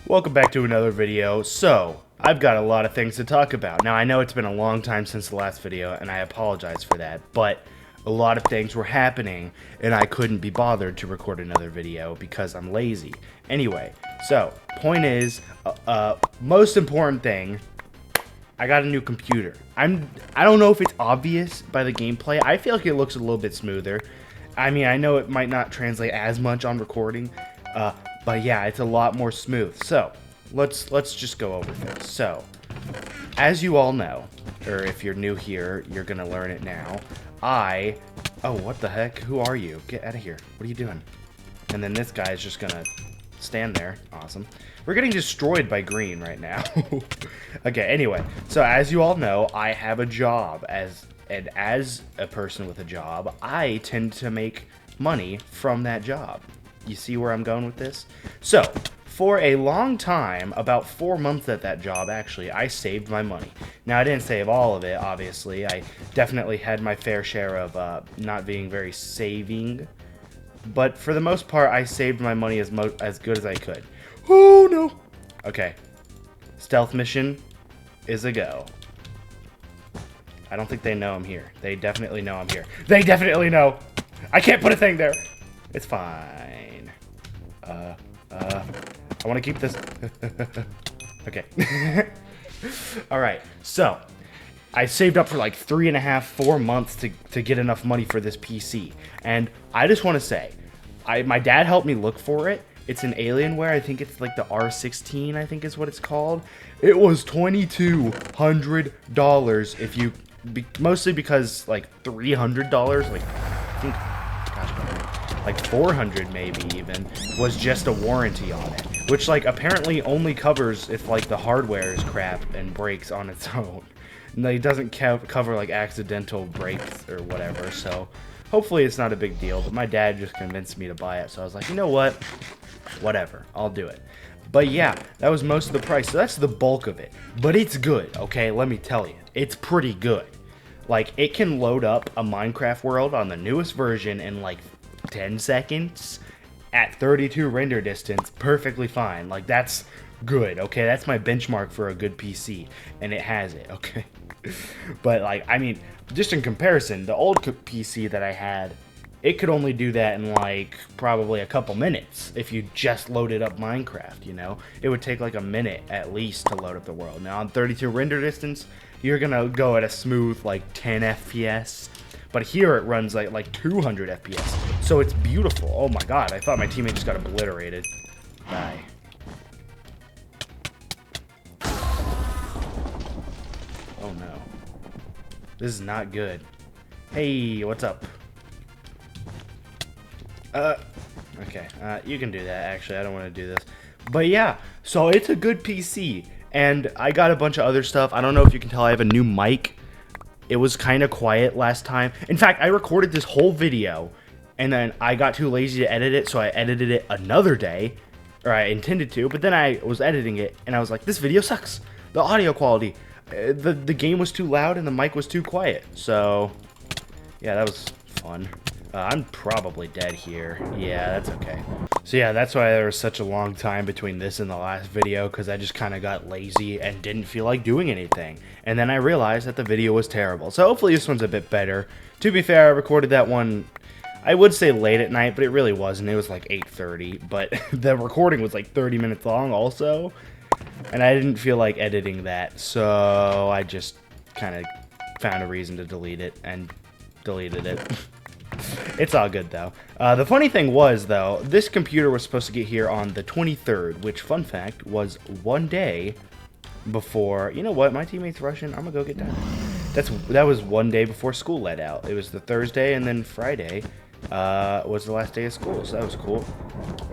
Welcome back to another video. So, I've got a lot of things to talk about. Now, I know it's been a long time since the last video, and I apologize for that, but a lot of things were happening, and I couldn't be bothered to record another video because I'm lazy. Anyway, so, point is, most important thing, I got a new computer. I don't know if it's obvious by the gameplay. I feel like it looks a little bit smoother. I mean, I know it might not translate as much on recording, but yeah, it's a lot more smooth. So, let's just go over this. So, as you all know, or if you're new here, you're gonna learn it now. Oh, what the heck? Who are you? Get out of here. What are you doing? And then this guy is just gonna stand there. Awesome. We're getting destroyed by green right now. Okay, anyway. So, as you all know, I have a job. As a person with a job, I tend to make money from that job. You see where I'm going with this? So, for a long time, about 4 months at that job, actually, I saved my money. Now, I didn't save all of it, obviously. I definitely had my fair share of not being very saving. But for the most part, I saved my money as good as I could. Oh, no. Okay. Stealth mission is a go. I don't think they know I'm here. They definitely know I'm here. They definitely know. I can't put a thing there. It's fine. I want to keep this. Okay. Alright, so I saved up for like 3.5, 4 months to get enough money for this PC. And I just want to say, my dad helped me look for it. It's an Alienware. I think it's like the R16, I think is what it's called. It was $2,200 if you, mostly because like $300, like I think, like $400 maybe even, was just a warranty on it, which like apparently only covers if like the hardware is crap and breaks on its own. And it doesn't cover like accidental breaks or whatever, so hopefully it's not a big deal. But my dad just convinced me to buy it, so I was like, you know what, whatever, I'll do it. But yeah, that was most of the price, so that's the bulk of it. But it's good, okay, let me tell you, it's pretty good. Like, it can load up a Minecraft world on the newest version in like 10 seconds at 32 render distance perfectly fine. Like, that's good, okay? That's my benchmark for a good PC, and it has it, okay? But like, I mean, just in comparison, the old PC that I had, it could only do that in like probably a couple minutes if you just loaded up Minecraft, you know? It would take like a minute at least to load up the world. Now on 32 render distance, you're gonna go at a smooth like 10 FPS. But here it runs like 200 FPS. So it's beautiful. Oh my god, I thought my teammate just got obliterated. Die. Oh no. This is not good. Hey, what's up? Okay, you can do that, actually. I don't want to do this. But yeah, so it's a good PC. And I got a bunch of other stuff. I don't know if you can tell, I have a new mic. It was kind of quiet last time. In fact, I recorded this whole video, and then I got too lazy to edit it, so I edited it another day. Or I intended to, but then I was editing it, and I was like, this video sucks. The audio quality. The game was too loud, and the mic was too quiet. So, yeah, that was fun. I'm probably dead here. Yeah, that's okay. So yeah, that's why there was such a long time between this and the last video, because I just kind of got lazy and didn't feel like doing anything. And then I realized that the video was terrible. So hopefully this one's a bit better. To be fair, I recorded that one, I would say late at night, but it really wasn't. It was like 8:30, but the recording was like 30 minutes long also. And I didn't feel like editing that, so I just kind of found a reason to delete it and deleted it. It's all good, though. The funny thing was, though, this computer was supposed to get here on the 23rd, which, fun fact, was one day before... You know what? My teammate's rushing. I'm gonna go get that. That was one day before school let out. It was the Thursday, and then Friday was the last day of school, so that was cool.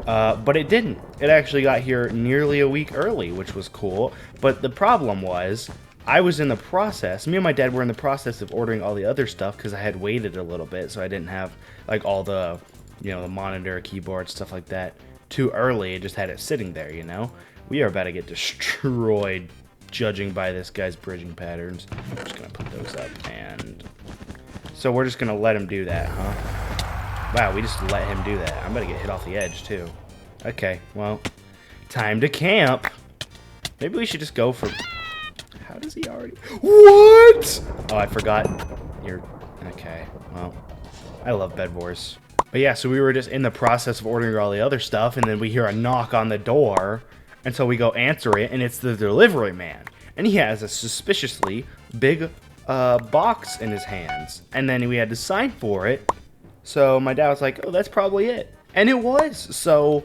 But it didn't. It actually got here nearly a week early, which was cool. But the problem was... I was in the process, me and my dad were in the process of ordering all the other stuff because I had waited a little bit, so I didn't have like all the, you know, the monitor, keyboard, stuff like that too early. I just had it sitting there, you know. We are about to get destroyed judging by this guy's bridging patterns. I'm just going to put those up, and so we're just going to let him do that, huh? Wow, we just let him do that. I'm going to get hit off the edge too. Okay, well, Time to camp. Maybe we should just go for... How does he already... What? Oh, I forgot. You're... Okay, well... I love Bed Wars. But yeah, so we were just in the process of ordering all the other stuff, and then we hear a knock on the door, and so we go answer it, and it's the delivery man. And he has a suspiciously big box in his hands. And then we had to sign for it. So my dad was like, oh, that's probably it. And it was. So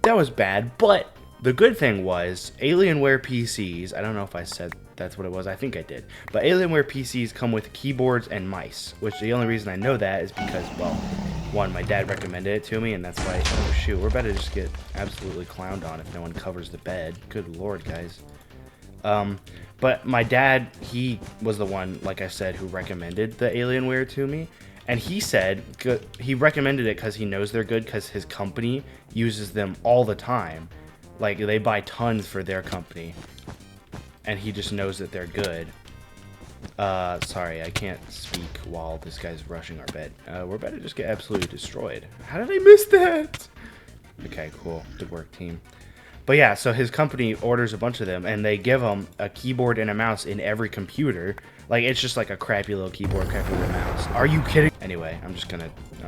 that was bad. But the good thing was Alienware PCs, I don't know if I said that's what it was. I think I did. But Alienware PCs come with keyboards and mice, which the only reason I know that is because, well, one, my dad recommended it to me, and that's why, oh shoot, we're about to just get absolutely clowned on if no one covers the bed. Good lord, guys. But my dad, he was the one, like I said, who recommended the Alienware to me. And he said, he recommended it because he knows they're good because his company uses them all the time. Like, they buy tons for their company. And he just knows that they're good. Sorry, I can't speak while this guy's rushing our bed. We're about to just get absolutely destroyed. How did I miss that? Okay, cool. Good work, team. But yeah, so his company orders a bunch of them, and they give him a keyboard and a mouse in every computer. Like, it's just like a crappy little keyboard, crappy little mouse. Are you kidding? Anyway, I'm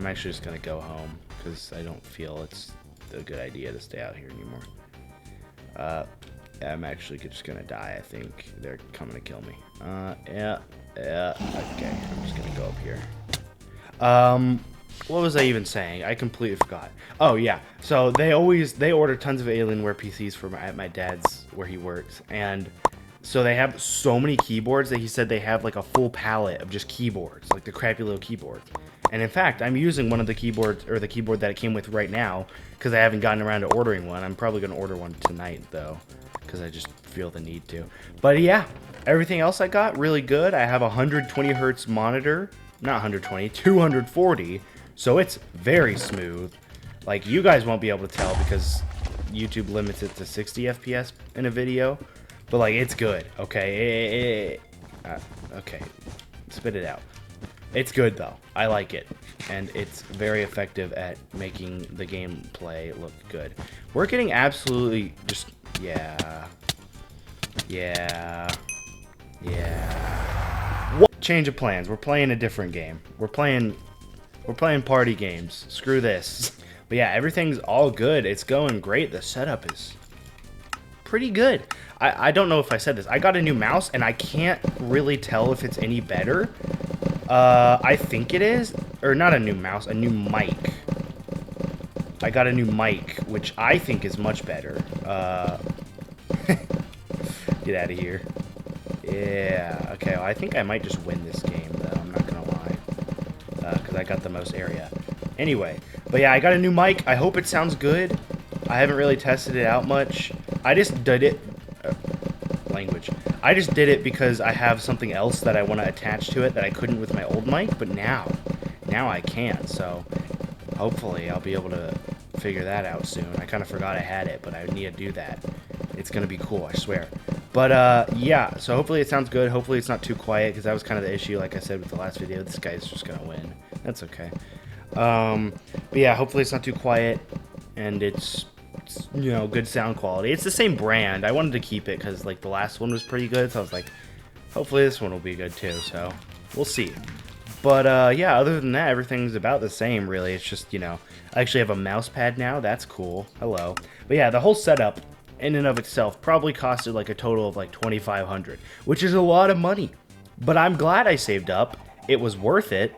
actually just gonna go home, because I don't feel it's a good idea to stay out here anymore. I'm actually just gonna die, I think. They're coming to kill me. Yeah, okay, I'm just gonna go up here. What was I even saying? I completely forgot. Oh yeah, so they order tons of Alienware PCs at my dad's where he works, and so they have so many keyboards that he said they have like a full palette of just keyboards, like the crappy little keyboards. And in fact, I'm using one of the keyboards, or the keyboard that it came with right now, because I haven't gotten around to ordering one. I'm probably gonna order one tonight though, because I just feel the need to. But yeah, everything else I got really good. I have a 120 hertz monitor, not 120, 240. So it's very smooth. Like, you guys won't be able to tell because YouTube limits it to 60 FPS in a video. But, like, it's good, okay? Okay, spit it out. It's good, though. I like it. And it's very effective at making the gameplay look good. We're getting absolutely just... Yeah. What? Change of plans. We're playing a different game. We're playing party games. Screw this. But yeah, everything's all good. It's going great. The setup is pretty good. I don't know if I said this. I got a new mouse, and I can't really tell if it's any better. I think it is. Or not a new mouse, a new mic. I got a new mic, which I think is much better. Get out of here. Yeah. Okay, well, I think I might just win this game, though. I'm not going to lie. Because I got the most area. Anyway, but yeah, I got a new mic. I hope it sounds good. I haven't really tested it out much. I just did it. I just did it because I have something else that I want to attach to it that I couldn't with my old mic, but now I can. So hopefully I'll be able to figure that out soon. I kind of forgot I had it, but I need to do that. It's gonna be cool, I swear. But yeah, so hopefully it sounds good. Hopefully it's not too quiet, because that was kind of the issue, like I said with the last video. This guy's just gonna win. That's okay. But yeah, hopefully it's not too quiet, and it's you know, good sound quality. It's the same brand. I wanted to keep it because like the last one was pretty good, so I was like, hopefully this one will be good too. So we'll see. But yeah, other than that, everything's about the same really. It's just, you know, I actually have a mouse pad now. That's cool. Hello. But yeah, the whole setup in and of itself probably costed like a total of like $2,500, which is a lot of money. But I'm glad I saved up. It was worth it,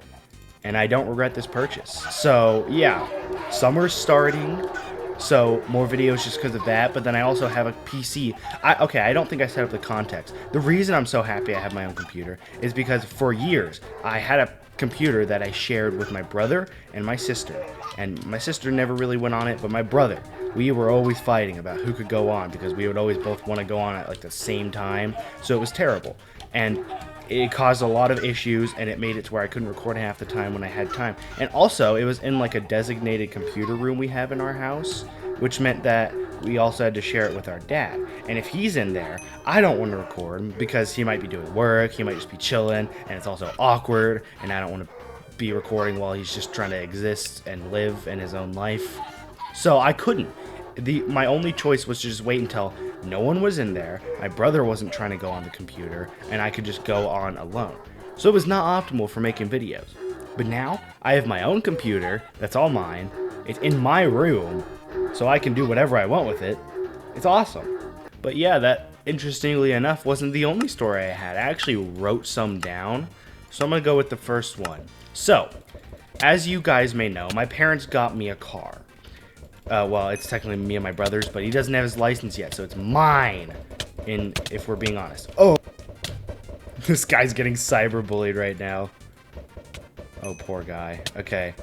and I don't regret this purchase. So yeah, summer's starting. So more videos just because of that, but then I also have a PC. Okay, I don't think I set up the context. The reason I'm so happy I have my own computer is because for years I had a computer that I shared with my brother and my sister. And my sister never really went on it, but my brother, we were always fighting about who could go on because we would always both want to go on at like the same time. So it was terrible. And it caused a lot of issues, and it made it to where I couldn't record half the time when I had time. And also, it was in like a designated computer room we have in our house, which meant that we also had to share it with our dad. And if he's in there, I don't want to record because he might be doing work, he might just be chilling, and it's also awkward, and I don't want to be recording while he's just trying to exist and live in his own life. So I couldn't. my only choice was to just wait until no one was in there, my brother wasn't trying to go on the computer, and I could just go on alone. So it was not optimal for making videos. But now, I have my own computer, that's all mine, it's in my room, so I can do whatever I want with it. It's awesome. But yeah, that, interestingly enough, wasn't the only story I had. I actually wrote some down, so I'm gonna go with the first one. So, as you guys may know, my parents got me a car. Well, it's technically me and my brother's, but he doesn't have his license yet, so it's mine, if we're being honest. Oh! This guy's getting cyberbullied right now. Oh, poor guy. Okay.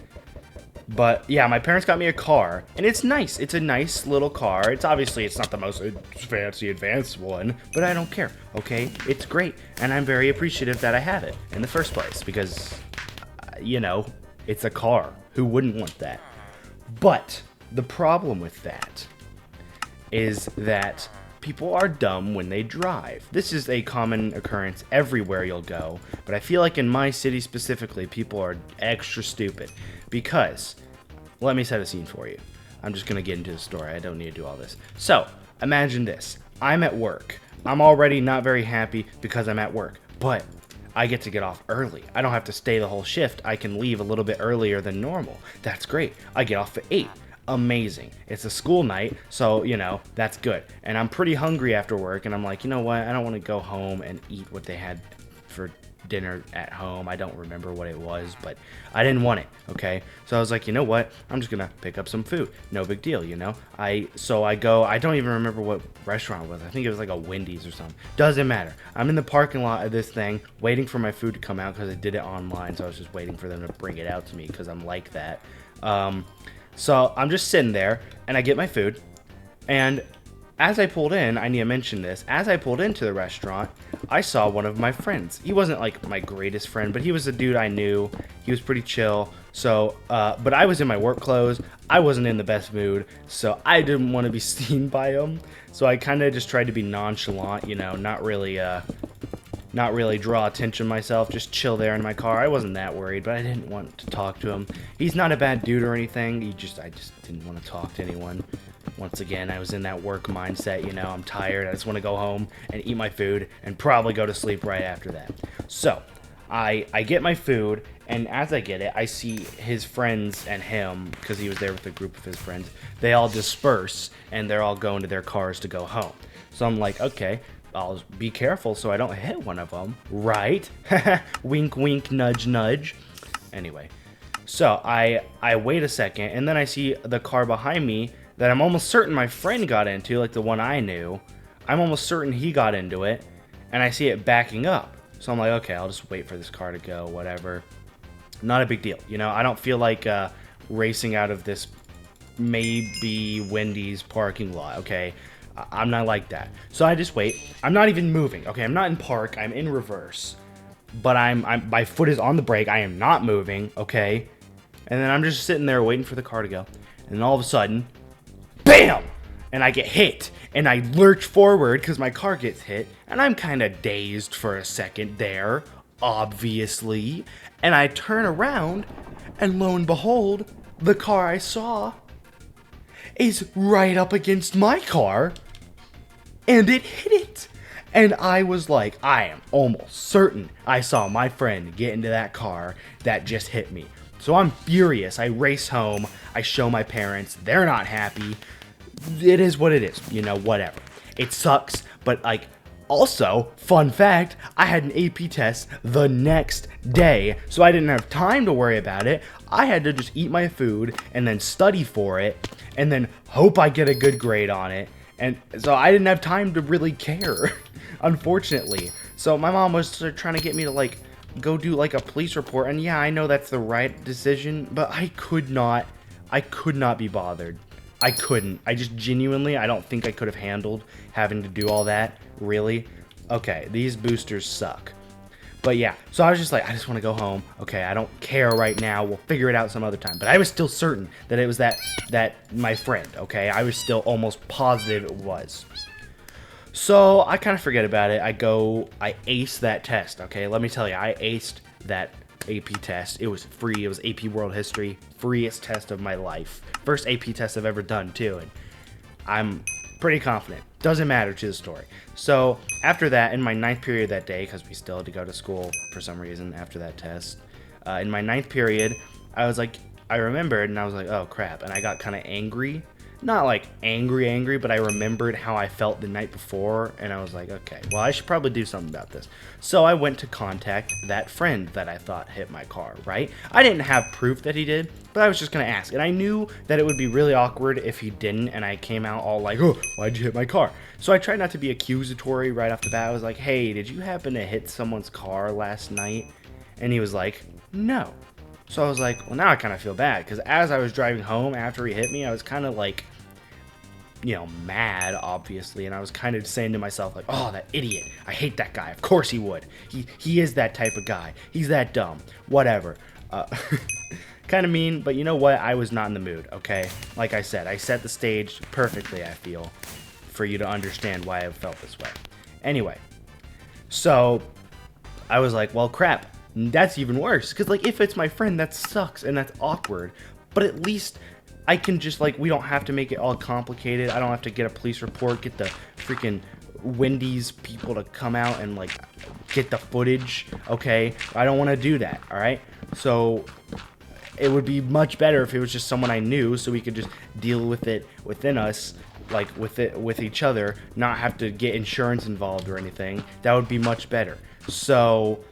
But, yeah, my parents got me a car, and it's nice. It's a nice little car. It's not the most fancy, advanced one, but I don't care, okay? It's great, and I'm very appreciative that I have it in the first place, because, you know, it's a car. Who wouldn't want that? But the problem with that is that people are dumb when they drive. This is a common occurrence everywhere you'll go, but I feel like in my city specifically, people are extra stupid. Because, let me set a scene for you. I'm just going to get into the story. I don't need to do all this. So, imagine this. I'm at work. I'm already not very happy because I'm at work. But, I get to get off early. I don't have to stay the whole shift. I can leave a little bit earlier than normal. That's great. I get off at 8. Amazing. It's a school night, so, you know, that's good. And I'm pretty hungry after work, and I'm like, you know what? I don't want to go home and eat what they had for dinner at home. I don't remember what it was, but I didn't want it, okay? So I was like, you know what? I'm just gonna pick up some food. No big deal, you know? So I go, I don't even remember what restaurant it was. I think it was like a Wendy's or something. Doesn't matter. I'm in the parking lot of this thing, waiting for my food to come out because I did it online, so I was just waiting for them to bring it out to me because I'm like that. So I'm just sitting there, and I get my food, and as I pulled in, I need to mention this, as I pulled into the restaurant, I saw one of my friends. He wasn't like my greatest friend, but he was a dude I knew. He was pretty chill. So, but I was in my work clothes. I wasn't in the best mood, so I didn't want to be seen by him. So I kind of just tried to be nonchalant, you know, not really draw attention myself, just chill there in my car. I wasn't that worried, but I didn't want to talk to him. He's not a bad dude or anything. I just didn't want to talk to anyone. Once again, I was in that work mindset, you know, I'm tired, I just want to go home and eat my food and probably go to sleep right after that. So, I get my food, and as I get it, I see his friends and him, because he was there with a group of his friends, they all disperse, and they're all going to their cars to go home. So I'm like, okay, I'll be careful so I don't hit one of them, right? Wink, wink, nudge, nudge. Anyway, so I wait a second, and then I see the car behind me that I'm almost certain my friend got into, like the one I knew. I'm almost certain he got into it, and I see it backing up. So I'm like, okay, I'll just wait for this car to go, whatever. Not a big deal, you know? I don't feel like racing out of this maybe Wendy's parking lot, okay? I'm not like that. So I just wait. I'm not even moving, okay? I'm not in park, I'm in reverse. But my foot is on the brake, I am not moving, okay? And then I'm just sitting there waiting for the car to go. And then all of a sudden, BAM! And I get hit, and I lurch forward because my car gets hit, and I'm kind of dazed for a second there, obviously. And I turn around, and lo and behold, the car I saw is right up against my car, and it hit it. And I was like, I am almost certain I saw my friend get into that car that just hit me. So I'm furious. I race home. I show my parents. They're not happy. It is what it is, you know, whatever. It sucks, but like, also, fun fact, I had an AP test the next day, so I didn't have time to worry about it. I had to just eat my food and then study for it and then hope I get a good grade on it. And so I didn't have time to really care, unfortunately. So my mom was trying to get me to like go do like a police report, and yeah, I know that's the right decision, but I could not be bothered. I couldn't. I just genuinely, I don't think I could have handled having to do all that, really. Okay, these boosters suck. But yeah, so I was just like, I just want to go home. Okay, I don't care right now. We'll figure it out some other time. But I was still certain that it was that my friend, okay? I was still almost positive it was. So I kind of forget about it. I aced that test, okay? Let me tell you, I aced that AP test. It was free. It was AP World History. Freest test of my life. First AP test I've ever done, too. And I'm pretty confident. Doesn't matter to the story. So after that, in my 9th period that day, because we still had to go to school for some reason after that test, in my 9th period, I was like, I remembered, and I was like, oh crap, and I got kind of angry. Not like angry, but I remembered how I felt the night before, and I was like, okay, well, I should probably do something about this. So I went to contact that friend that I thought hit my car, right? I didn't have proof that he did, but I was just gonna ask, and I knew that it would be really awkward if he didn't, and I came out all like, oh, why'd you hit my car? So I tried not to be accusatory right off the bat. I was like, hey, did you happen to hit someone's car last night? And he was like, no. So I was like, well, now I kind of feel bad, because as I was driving home after he hit me, I was kind of like, you know, mad, obviously, and I was kind of saying to myself, like, oh, that idiot, I hate that guy, of course he would, he is that type of guy, he's that dumb, whatever, kind of mean, but you know what, I was not in the mood, okay, like I said, I set the stage perfectly, I feel, for you to understand why I felt this way. Anyway, so, I was like, well, crap, that's even worse, because, like, if it's my friend, that sucks, and that's awkward, but at least I can just, like, we don't have to make it all complicated. I don't have to get a police report, get the freaking Wendy's people to come out and, like, get the footage, okay? I don't want to do that, all right? So it would be much better if it was just someone I knew, so we could just deal with it within us, like, with each other, not have to get insurance involved or anything. That would be much better. So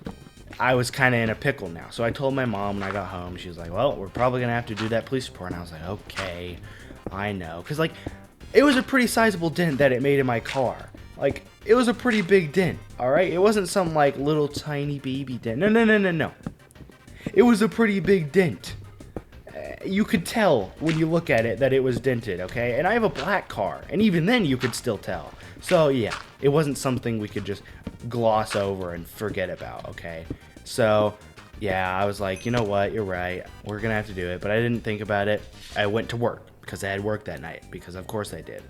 I was kind of in a pickle now. So I told my mom when I got home. She was like, well, we're probably going to have to do that police report. And I was like, okay, I know. Because, like, it was a pretty sizable dent that it made in my car. Like, it was a pretty big dent, all right? It wasn't some, like, little tiny baby dent. No. It was a pretty big dent. You could tell when you look at it that it was dented, okay? And I have a black car. And even then, you could still tell. So, yeah, it wasn't something we could just gloss over and forget about, okay? So, yeah, I was like, you know what, you're right, we're gonna have to do it, but I didn't think about it. I went to work, because I had work that night, because of course I did.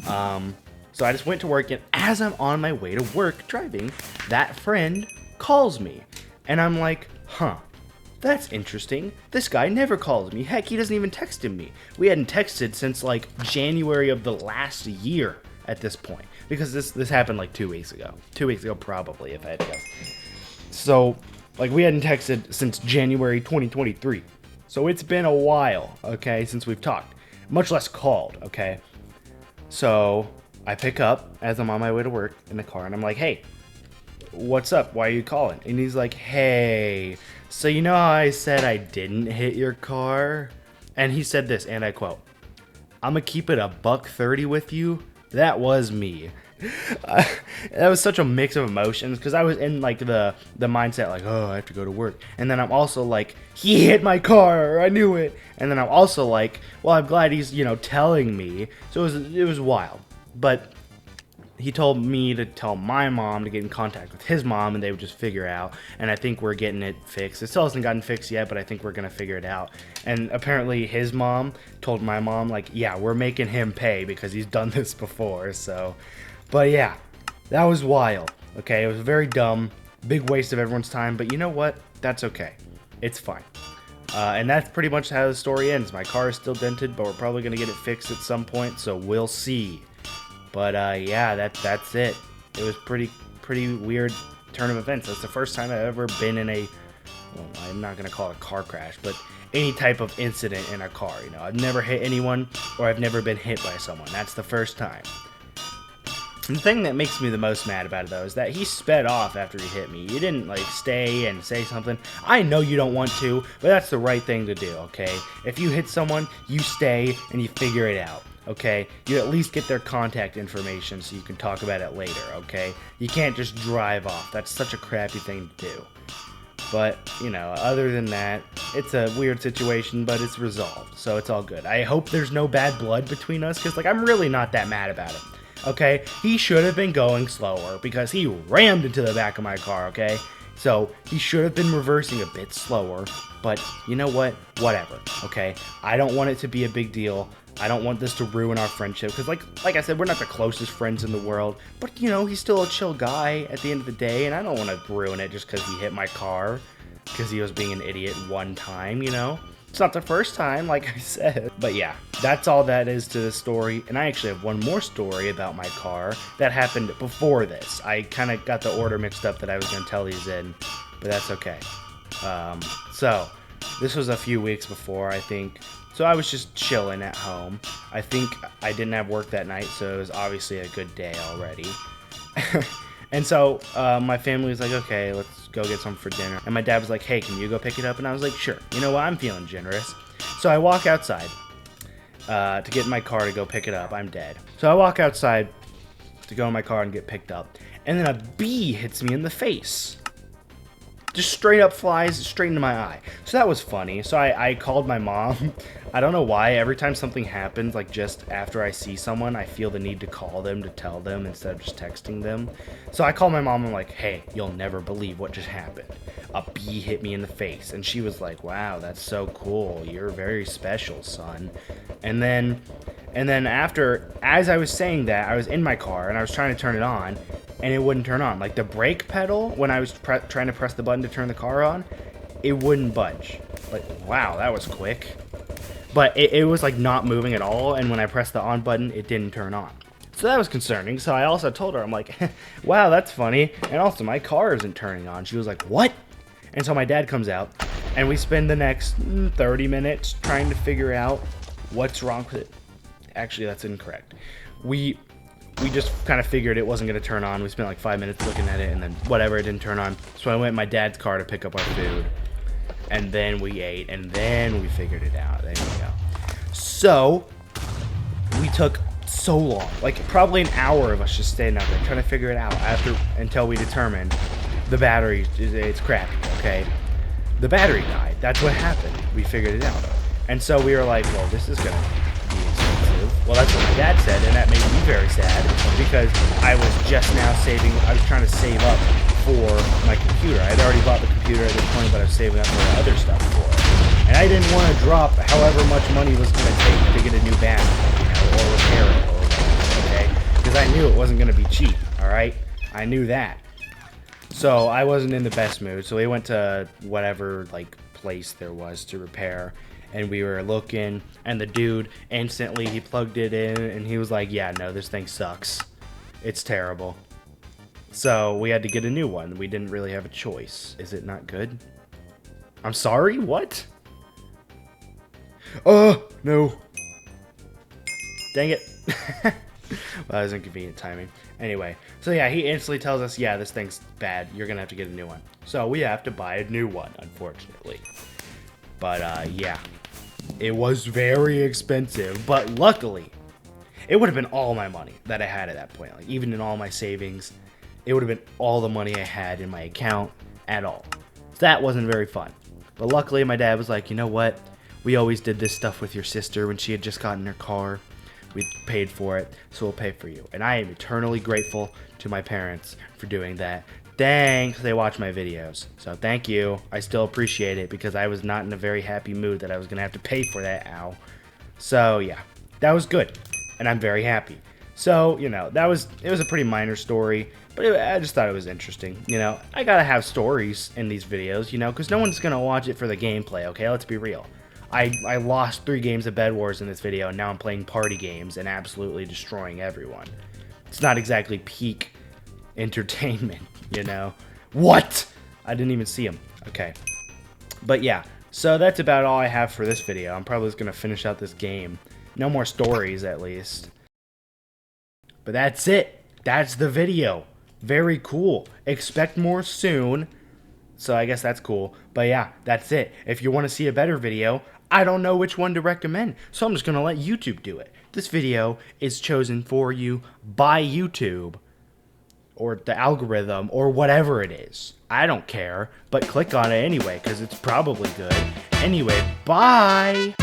So I just went to work, and as I'm on my way to work driving, that friend calls me, and I'm like, huh, that's interesting. This guy never calls me. Heck, he doesn't even text me. We hadn't texted since, like, January of the last year at this point. Because this happened like 2 weeks ago. 2 weeks ago, probably, if I had to guess. So, like, we hadn't texted since January 2023. So it's been a while, okay, since we've talked. Much less called, okay? So I pick up as I'm on my way to work in the car, and I'm like, hey, what's up? Why are you calling? And he's like, hey, so you know how I said I didn't hit your car? And he said this, and I quote, I'm gonna keep it $130 with you. That was me. That was such a mix of emotions, because I was in, like, the mindset, like, oh, I have to go to work. And then I'm also like, he hit my car, I knew it. And then I'm also like, well, I'm glad he's, you know, telling me. So it was wild. But he told me to tell my mom to get in contact with his mom, and they would just figure it out. And I think we're getting it fixed. It still hasn't gotten fixed yet, but I think we're going to figure it out. And apparently his mom told my mom, like, yeah, we're making him pay because he's done this before. So, but yeah, that was wild. Okay, it was very dumb. Big waste of everyone's time. But you know what? That's okay. It's fine. And that's pretty much how the story ends. My car is still dented, but we're probably going to get it fixed at some point. So we'll see. But yeah, that's it. It was pretty weird turn of events. That's the first time I've ever been in a, well, I'm not gonna call it a car crash, but any type of incident in a car. You know, I've never hit anyone, or I've never been hit by someone. That's the first time. And the thing that makes me the most mad about it, though, is that he sped off after he hit me. You didn't, like, stay and say something. I know you don't want to, but that's the right thing to do, okay? If you hit someone, you stay and you figure it out. Okay, you at least get their contact information so you can talk about it later, okay? You can't just drive off. That's such a crappy thing to do. But, you know, other than that, it's a weird situation, but it's resolved, so it's all good. I hope there's no bad blood between us, because, like, I'm really not that mad about him, okay? He should have been going slower, because he rammed into the back of my car, okay? So, he should have been reversing a bit slower, but you know what? Whatever, okay? I don't want it to be a big deal. I don't want this to ruin our friendship, because like I said, we're not the closest friends in the world, but, you know, he's still a chill guy at the end of the day, and I don't want to ruin it just because he hit my car, because he was being an idiot one time, you know? It's not the first time, like I said. But yeah, that's all that is to the story. And I actually have one more story about my car that happened before this. I kind of got the order mixed up that I was going to tell these in, but that's okay. So this was a few weeks before, I think. So I was just chilling at home. I think I didn't have work that night, so it was obviously a good day already. And so my family was like, okay, let's go get some for dinner. And my dad was like, hey, can you go pick it up? And I was like, sure. You know what? I'm feeling generous. So I walk outside to get in my car to go pick it up. I'm dead. So I walk outside to go in my car and get picked up. And then a bee hits me in the face. Just straight up flies straight into my eye. So that was funny. So I called my mom. I don't know why. Every time something happens, like just after I see someone, I feel the need to call them to tell them instead of just texting them. So I called my mom. I'm like, hey, you'll never believe what just happened. A bee hit me in the face. And she was like, wow, that's so cool. You're very special, son. And then after, as I was saying that, I was in my car and I was trying to turn it on. And it wouldn't turn on. Like the brake pedal, when I was trying to press the button to turn the car on, it wouldn't budge. Like, wow, that was quick. But it was like not moving at all, and when I pressed the on button, it didn't turn on. So that was concerning. So I also told her, I'm like, wow, that's funny. And also, my car isn't turning on. She was like, what? And so my dad comes out, and we spend the next 30 minutes trying to figure out what's wrong with it. Actually, that's incorrect. We just kind of figured it wasn't going to turn on. We spent like 5 minutes looking at it, and then whatever, it didn't turn on. So I went in my dad's car to pick up our food, and then we ate, and then we figured it out. There we go. So we took so long, like probably an hour of us just standing out there trying to figure it out until we determined the battery, it's crappy, okay? The battery died. That's what happened. We figured it out. And so we were like, well, this is going to be expensive. Well, that's what my dad said, and that made me very sad because I was just now I was trying to save up for my computer. I had already bought the computer at this point, but I was saving up for other stuff for it. And I didn't want to drop however much money was going to take to get a new battery, or repair it, or whatever, okay? Because I knew it wasn't going to be cheap, all right? I knew that. So I wasn't in the best mood, so we went to whatever, like, place there was to repair. And we were looking, and the dude instantly, he plugged it in, and he was like, yeah, no, this thing sucks. It's terrible. So we had to get a new one. We didn't really have a choice. Is it not good? I'm sorry? What? Oh, no. Dang it. Well, that was inconvenient timing. Anyway, so yeah, he instantly tells us, yeah, this thing's bad. You're going to have to get a new one. So we have to buy a new one, unfortunately. But, yeah. It was very expensive, but luckily, it would have been all my money that I had at that point. Like, even in all my savings, it would have been all the money I had in my account at all. So that wasn't very fun. But luckily, my dad was like, you know what? We always did this stuff with your sister when she had just gotten her car. We paid for it, so we'll pay for you. And I am eternally grateful to my parents for doing that. Thanks, they watch my videos. So thank you. I still appreciate it because I was not in a very happy mood that I was going to have to pay for that, ow. So yeah, that was good. And I'm very happy. So, you know, it was a pretty minor story, but I just thought it was interesting. You know, I gotta have stories in these videos, you know, because no one's going to watch it for the gameplay, okay? Let's be real. I lost 3 games of Bedwars in this video, and now I'm playing party games and absolutely destroying everyone. It's not exactly peak entertainment, you know. What? I didn't even see him. Okay. But yeah, so that's about all I have for this video. I'm probably just going to finish out this game. No more stories, at least. But that's it. That's the video. Very cool. Expect more soon. So I guess that's cool. But yeah, that's it. If you want to see a better video, I don't know which one to recommend. So I'm just going to let YouTube do it. This video is chosen for you by YouTube. Or the algorithm, or whatever it is. I don't care. But click on it anyway, because it's probably good. Anyway, bye!